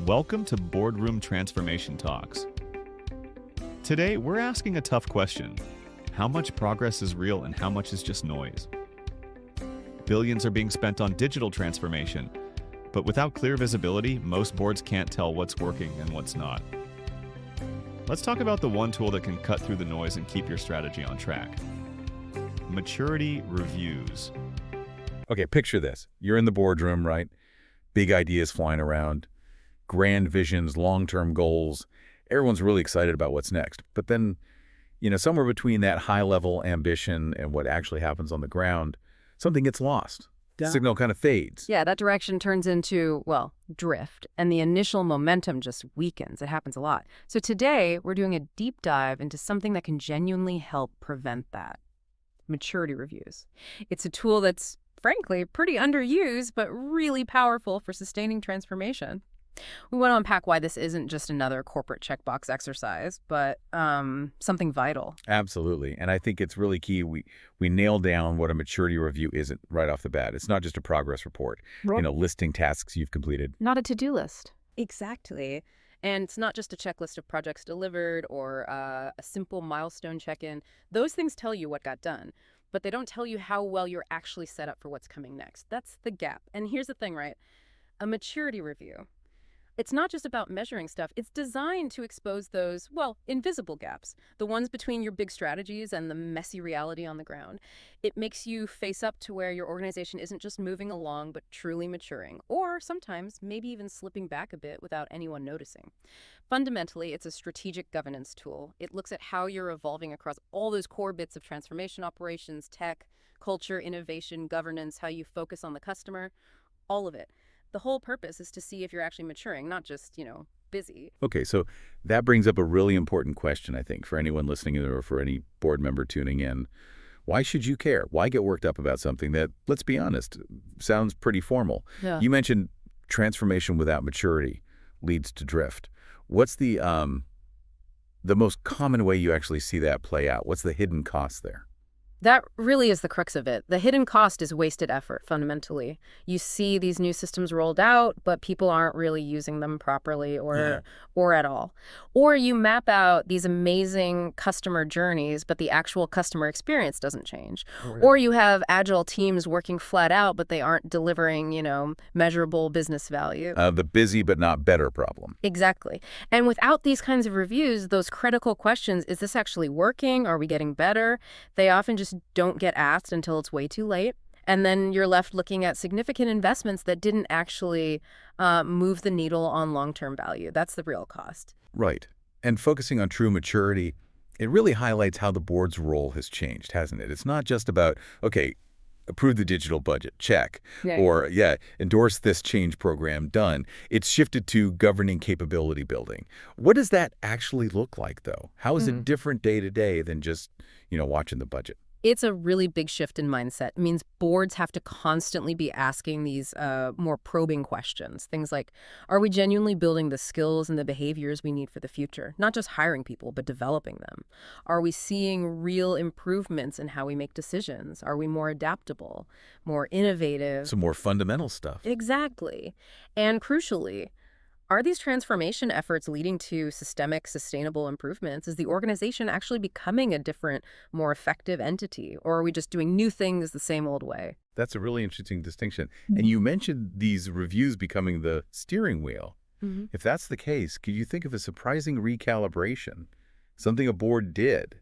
Welcome to Boardroom Transformation Talks. Today, we're asking a tough question. How much progress is real and how much is just noise? Billions are being spent on digital transformation, but without clear visibility, most boards can't tell what's working and what's not. Let's talk about the one tool that can cut through the noise and keep your strategy on track. Maturity reviews. Okay, picture this. You're in the boardroom, right? Big ideas flying around, grand visions, long-term goals. Everyone's really excited about what's next. But then, somewhere between that high-level ambition and what actually happens on the ground, something gets lost. The signal kind of fades. Yeah, that direction turns into, drift, and the initial momentum just weakens. It happens a lot. So today, we're doing a deep dive into something that can genuinely help prevent that. Maturity reviews. It's a tool that's, frankly, pretty underused, but really powerful for sustaining transformation. We want to unpack why this isn't just another corporate checkbox exercise, but something vital. Absolutely. And I think it's really key we nail down what a maturity review isn't right off the bat. It's not just a progress report, listing tasks you've completed. Not a to-do list. Exactly. And it's not just a checklist of projects delivered or a simple milestone check-in. Those things tell you what got done, but they don't tell you how well you're actually set up for what's coming next. That's the gap. And here's the thing, right? A maturity review. It's not just about measuring stuff. It's designed to expose those, invisible gaps, the ones between your big strategies and the messy reality on the ground. It makes you face up to where your organization isn't just moving along, but truly maturing, or sometimes maybe even slipping back a bit without anyone noticing. Fundamentally, it's a strategic governance tool. It looks at how you're evolving across all those core bits of transformation operations, tech, culture, innovation, governance, how you focus on the customer, all of it. The whole purpose is to see if you're actually maturing, not just, busy. Okay, so that brings up a really important question, I think, for anyone listening or for any board member tuning in. Why should you care? Why get worked up about something that, let's be honest, sounds pretty formal? Yeah. You mentioned transformation without maturity leads to drift. What's the most common way you actually see that play out? What's the hidden cost there? That really is the crux of it. The hidden cost is wasted effort, fundamentally. You see these new systems rolled out, but people aren't really using them properly or at all. Or you map out these amazing customer journeys, but the actual customer experience doesn't change. Or you have agile teams working flat out, but they aren't delivering, measurable business value. The busy but not better problem. Exactly. And without these kinds of reviews, those critical questions, is this actually working? Are we getting better? They often just don't get asked until it's way too late. And then you're left looking at significant investments that didn't actually move the needle on long-term value. That's the real cost. Right. And focusing on true maturity, it really highlights how the board's role has changed, hasn't it? It's not just about, approve the digital budget, check. Yeah. Or, endorse this change program, done. It's shifted to governing capability building. What does that actually look like, though? How is it different day to day than just, watching the budget? It's a really big shift in mindset. It means boards have to constantly be asking these more probing questions. Things like, are we genuinely building the skills and the behaviors we need for the future? Not just hiring people, but developing them. Are we seeing real improvements in how we make decisions? Are we more adaptable, more innovative? Some more fundamental stuff. Exactly. And crucially, are these transformation efforts leading to systemic, sustainable improvements? Is the organization actually becoming a different, more effective entity? Or are we just doing new things the same old way? That's a really interesting distinction. And you mentioned these reviews becoming the steering wheel. If that's the case, could you think of a surprising recalibration, something a board did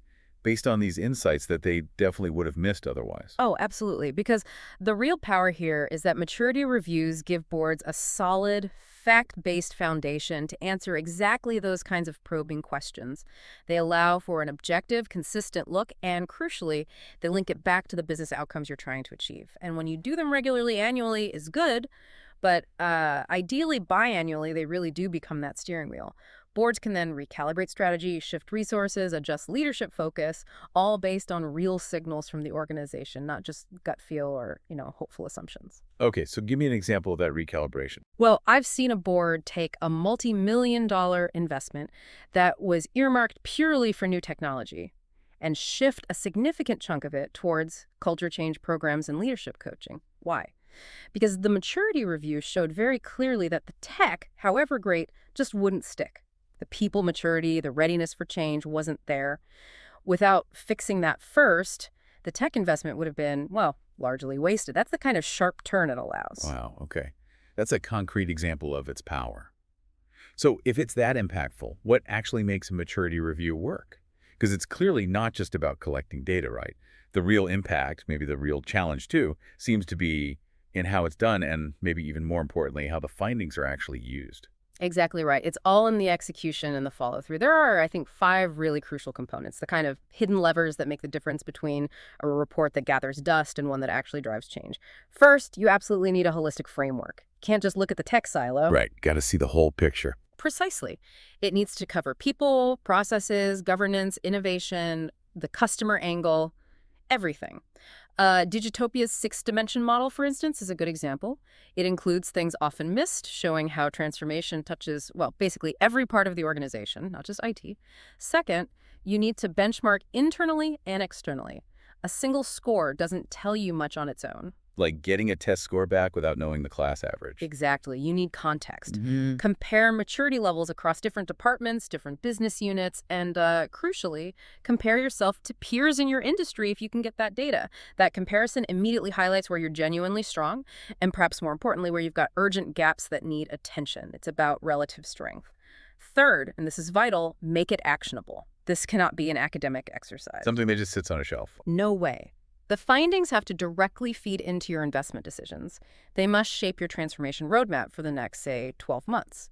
based on these insights that they definitely would have missed otherwise? Oh, absolutely. Because the real power here is that maturity reviews give boards a solid, fact-based foundation to answer exactly those kinds of probing questions. They allow for an objective, consistent look, and crucially, they link it back to the business outcomes you're trying to achieve. And when you do them regularly, annually is good, but ideally biannually, they really do become that steering wheel. Boards can then recalibrate strategy, shift resources, adjust leadership focus, all based on real signals from the organization, not just gut feel or, hopeful assumptions. Okay, so give me an example of that recalibration. Well, I've seen a board take a multi-million-dollar investment that was earmarked purely for new technology and shift a significant chunk of it towards culture change programs and leadership coaching. Why? Because the maturity review showed very clearly that the tech, however great, just wouldn't stick. The people maturity, the readiness for change wasn't there. Without fixing that first, the tech investment would have been, well, largely wasted. That's the kind of sharp turn it allows. Wow, okay. That's a concrete example of its power. So if it's that impactful, what actually makes a maturity review work? Because it's clearly not just about collecting data, right? The real impact, maybe the real challenge too, seems to be in how it's done and maybe even more importantly, how the findings are actually used. Exactly right. It's all in the execution and the follow-through. There are, I think, 5 really crucial components, the kind of hidden levers that make the difference between a report that gathers dust and one that actually drives change. First, you absolutely need a holistic framework. Can't just look at the tech silo. Right, got to see the whole picture. Precisely. It needs to cover people, processes, governance, innovation, the customer angle, everything. Digitopia's 6-dimension model, for instance, is a good example. It includes things often missed, showing how transformation touches, well, basically every part of the organization, not just IT. Second, you need to benchmark internally and externally. A single score doesn't tell you much on its own. Like getting a test score back without knowing the class average. Exactly. You need context. Compare maturity levels across different departments, different business units, and crucially, compare yourself to peers in your industry if you can get that data. That comparison immediately highlights where you're genuinely strong, and perhaps more importantly, where you've got urgent gaps that need attention. It's about relative strength. Third, and this is vital, make it actionable. This cannot be an academic exercise. Something that just sits on a shelf. No way. The findings have to directly feed into your investment decisions. They must shape your transformation roadmap for the next, say, 12 months.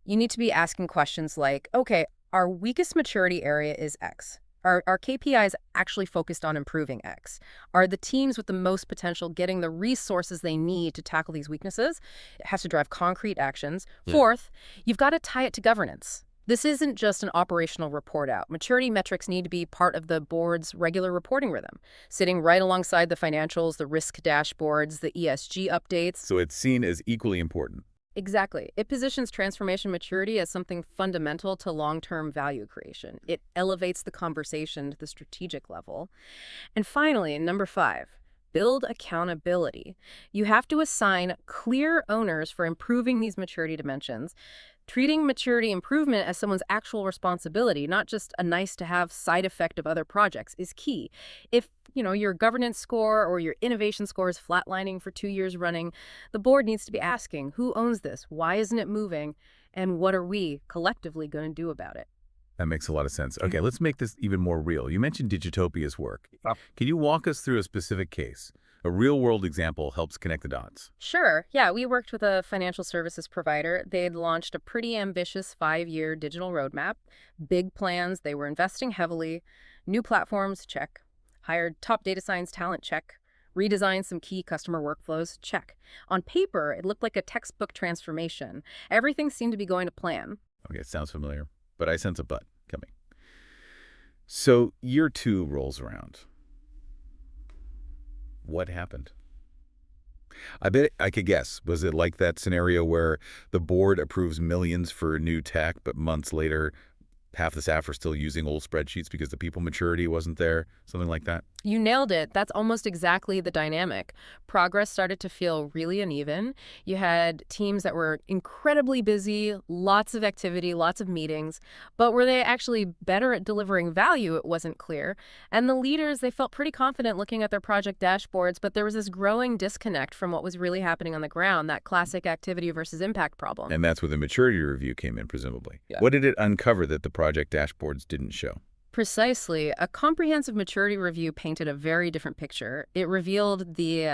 You need to be asking questions like, okay, our weakest maturity area is X. Are KPIs actually focused on improving X? Are the teams with the most potential getting the resources they need to tackle these weaknesses? It has to drive concrete actions. Fourth, you've got to tie it to governance. This isn't just an operational report out. Maturity metrics need to be part of the board's regular reporting rhythm, sitting right alongside the financials, the risk dashboards, the ESG updates. So it's seen as equally important. Exactly. It positions transformation maturity as something fundamental to long-term value creation. It elevates the conversation to the strategic level. And finally, number 5, build accountability. You have to assign clear owners for improving these maturity dimensions. Treating maturity improvement as someone's actual responsibility, not just a nice-to-have side effect of other projects, is key. If, your governance score or your innovation score is flatlining for 2 years running, the board needs to be asking, who owns this? Why isn't it moving? And what are we collectively going to do about it? That makes a lot of sense. Okay, let's make this even more real. You mentioned Digitopia's work. Can you walk us through a specific case? A real-world example helps connect the dots. Sure. Yeah, we worked with a financial services provider. They'd launched a pretty ambitious 5-year digital roadmap. Big plans. They were investing heavily. New platforms, check. Hired top data science talent, check. Redesigned some key customer workflows, check. On paper, it looked like a textbook transformation. Everything seemed to be going to plan. Okay, it sounds familiar, but I sense a but coming. So year 2 rolls around. What happened? I bet I could guess. Was it like that scenario where the board approves millions for new tech, but months later, half the staff are still using old spreadsheets because the people maturity wasn't there? Something like that? You nailed it. That's almost exactly the dynamic. Progress started to feel really uneven. You had teams that were incredibly busy, lots of activity, lots of meetings, but were they actually better at delivering value? It wasn't clear. And the leaders, they felt pretty confident looking at their project dashboards, but there was this growing disconnect from what was really happening on the ground, that classic activity versus impact problem. And that's where the maturity review came in, presumably. Yeah. What did it uncover that the project dashboards didn't show? Precisely. A comprehensive maturity review painted a very different picture. It revealed the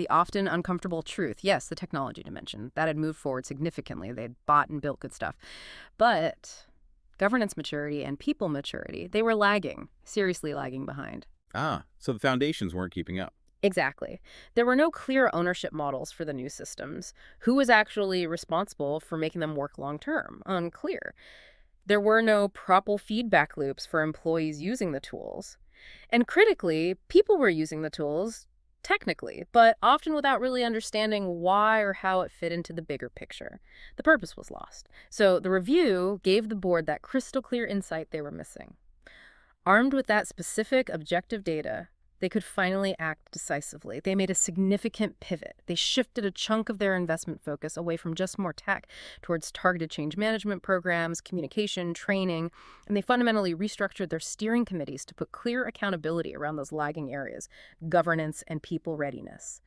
often uncomfortable truth. Yes, the technology dimension. That had moved forward significantly. They'd bought and built good stuff. But governance maturity and people maturity, they were lagging, seriously lagging behind. So the foundations weren't keeping up. Exactly. There were no clear ownership models for the new systems. Who was actually responsible for making them work long-term? Unclear. There were no proper feedback loops for employees using the tools. And critically, people were using the tools, technically, but often without really understanding why or how it fit into the bigger picture. The purpose was lost. So the review gave the board that crystal clear insight they were missing. Armed with that specific objective data, They could finally act decisively. They made a significant pivot. They shifted a chunk of their investment focus away from just more tech towards targeted change management programs, communication, training, and they fundamentally restructured their steering committees to put clear accountability around those lagging areas, governance and people readiness.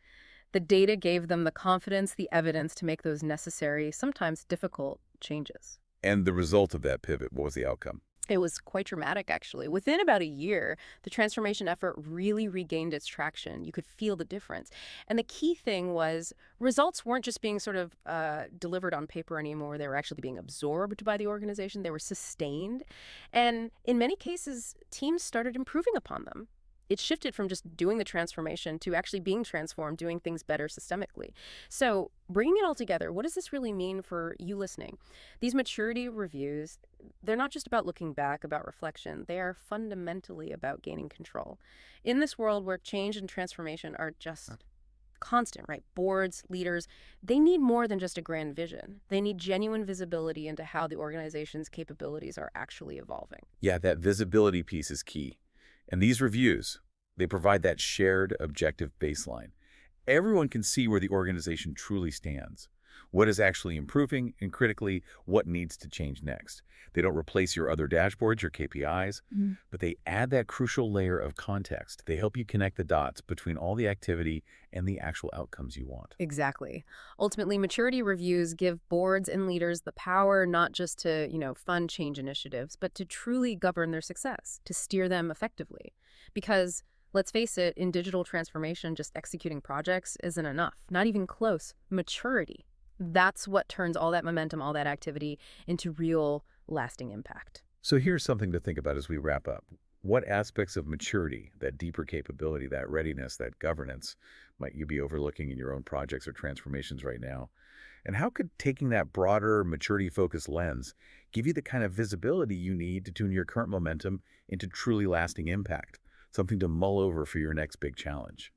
The data gave them the confidence, the evidence to make those necessary, sometimes difficult changes. And the result of that pivot, what was the outcome? It was quite dramatic, actually. Within about a year, the transformation effort really regained its traction. You could feel the difference. And the key thing was results weren't just being sort of delivered on paper anymore. They were actually being absorbed by the organization. They were sustained. And in many cases, teams started improving upon them. It shifted from just doing the transformation to actually being transformed, doing things better systemically. So bringing it all together, what does this really mean for you listening? These maturity reviews, they're not just about looking back, about reflection. They are fundamentally about gaining control. In this world where change and transformation are just constant, right? Boards, leaders, they need more than just a grand vision. They need genuine visibility into how the organization's capabilities are actually evolving. Yeah, that visibility piece is key. And these reviews, they provide that shared objective baseline. Everyone can see where the organization truly stands, what is actually improving, and critically, what needs to change next. They don't replace your other dashboards, your KPIs, but they add that crucial layer of context. They help you connect the dots between all the activity and the actual outcomes you want. Exactly. Ultimately, maturity reviews give boards and leaders the power not just to, fund change initiatives, but to truly govern their success, to steer them effectively. Because let's face it, in digital transformation, just executing projects isn't enough, not even close. Maturity. That's what turns all that momentum, all that activity into real lasting impact. So here's something to think about as we wrap up. What aspects of maturity, that deeper capability, that readiness, that governance, might you be overlooking in your own projects or transformations right now? And how could taking that broader maturity-focused lens give you the kind of visibility you need to tune your current momentum into truly lasting impact, something to mull over for your next big challenge?